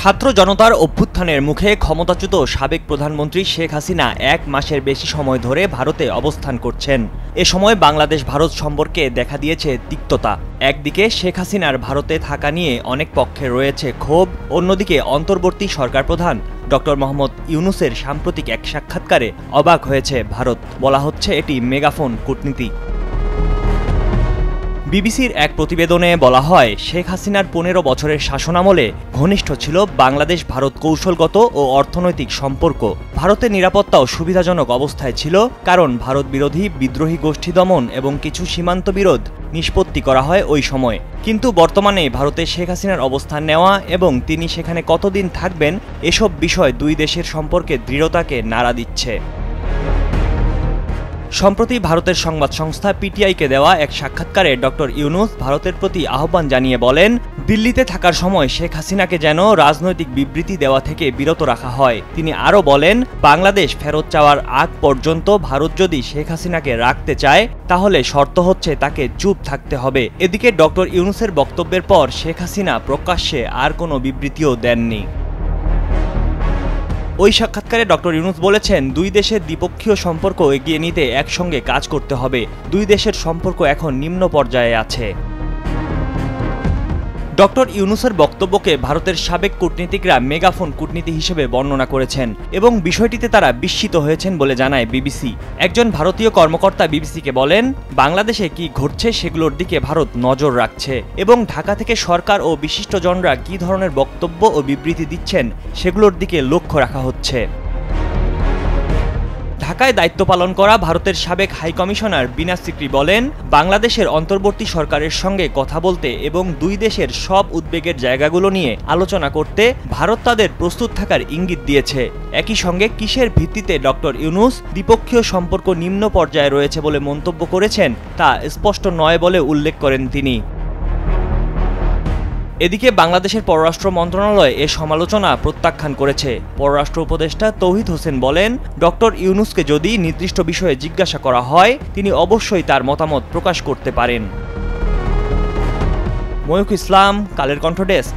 ছাত্র জনতার অভ্যুত্থানের মুখে ক্ষমতাচ্যুত সাবেক প্রধানমন্ত্রী শেখ হাসিনা ১ মাসের বেশি সময় ধরে ভারতে অবস্থান করছেন। এ সময় বাংলাদেশ ভারত সম্পর্কে দেখা দিয়েছে তিক্ততা। একদিকে শেখ হাসিনার ভারতে থাকা নিয়ে অনেক পক্ষে রয়েছে ক্ষোভ, অন্যদিকে অন্তর্বর্তী সরকার প্রধান ডক্টর মোহাম্মদ ইউনূসের সাম্প্রতিক এক সাক্ষাৎকারে অবাক হয়েছে ভারত। বলা হচ্ছে এটি মেগাফোন কূটনীতি। বিবিসির এক প্রতিবেদনে বলা হয়, শেখ হাসিনার ১৫ বছরের শাসনামলে ঘনিষ্ঠ ছিল বাংলাদেশ ভারত কৌশলগত ও অর্থনৈতিক সম্পর্ক। ভারতের নিরাপত্তাও সুবিধাজনক অবস্থায় ছিল, কারণ ভারত বিরোধী বিদ্রোহী গোষ্ঠী দমন এবং কিছু সীমান্ত বিরোধ নিষ্পত্তি করা হয় ওই সময়। কিন্তু বর্তমানে ভারতে শেখ হাসিনার অবস্থান নেওয়া এবং তিনি সেখানে কতদিন থাকবেন, এসব বিষয় দুই দেশের সম্পর্কে দৃঢ়তাকে নাড়া দিচ্ছে। সম্প্রতি ভারতের সংবাদ সংস্থা পিটিআইকে দেওয়া এক সাক্ষাৎকারে ডক্টর ইউনূস ভারতের প্রতি আহ্বান জানিয়ে বলেন, দিল্লিতে থাকার সময় শেখ হাসিনাকে যেন রাজনৈতিক বিবৃতি দেওয়া থেকে বিরত রাখা হয়। তিনি আরও বলেন, বাংলাদেশ ফেরত চাওয়ার আগ পর্যন্ত ভারত যদি শেখ হাসিনাকে রাখতে চায়, তাহলে শর্ত হচ্ছে তাকে চুপ থাকতে হবে। এদিকে ডক্টর ইউনূসের বক্তব্যের পর শেখ হাসিনা প্রকাশ্যে আর কোনো বিবৃতিও দেননি। ওই সাক্ষাৎকারে ডক্টর ইউনূস বলেছেন, দুই দেশের দ্বিপক্ষীয় সম্পর্ক এগিয়ে নিতে একসঙ্গে কাজ করতে হবে। দুই দেশের সম্পর্ক এখন নিম্ন পর্যায়ে আছে। ডক্টর ইউনূসের বক্তব্যকে ভারতের সাবেক কূটনীতিকরা মেগাফোন কূটনীতি হিসেবে বর্ণনা করেছেন এবং বিষয়টিতে তারা বিস্মিত হয়েছেন বলে জানায় বিবিসি। একজন ভারতীয় কর্মকর্তা বিবিসিকে বলেন, বাংলাদেশে কি ঘটছে সেগুলোর দিকে ভারত নজর রাখছে এবং ঢাকা থেকে সরকার ও বিশিষ্টজনরা কী ধরনের বক্তব্য ও বিবৃতি দিচ্ছেন সেগুলোর দিকে লক্ষ্য রাখা হচ্ছে। ঢাকায় দায়িত্ব পালন করা ভারতের সাবেক হাইকমিশনার বিনা সিকরি বলেন, বাংলাদেশের অন্তর্বর্তী সরকারের সঙ্গে কথা বলতে এবং দুই দেশের সব উদ্বেগের জায়গাগুলো নিয়ে আলোচনা করতে ভারত তাদের প্রস্তুত থাকার ইঙ্গিত দিয়েছে। একই সঙ্গে কিসের ভিত্তিতে ডক্টর ইউনূস দ্বিপক্ষীয় সম্পর্ক নিম্ন পর্যায়ে রয়েছে বলে মন্তব্য করেছেন তা স্পষ্ট নয় বলে উল্লেখ করেন তিনি। এদিকে বাংলাদেশের পররাষ্ট্র মন্ত্রণালয় এ সমালোচনা প্রত্যাখ্যান করেছে। পররাষ্ট্র উপদেষ্টা তৌহিদ হোসেন বলেন, ডক্টর ইউনূসকে যদি নির্দিষ্ট বিষয়ে জিজ্ঞাসা করা হয়, তিনি অবশ্যই তার মতামত প্রকাশ করতে পারেন। ময়ূখ ইসলাম, কালের কণ্ঠ ডেস্ক।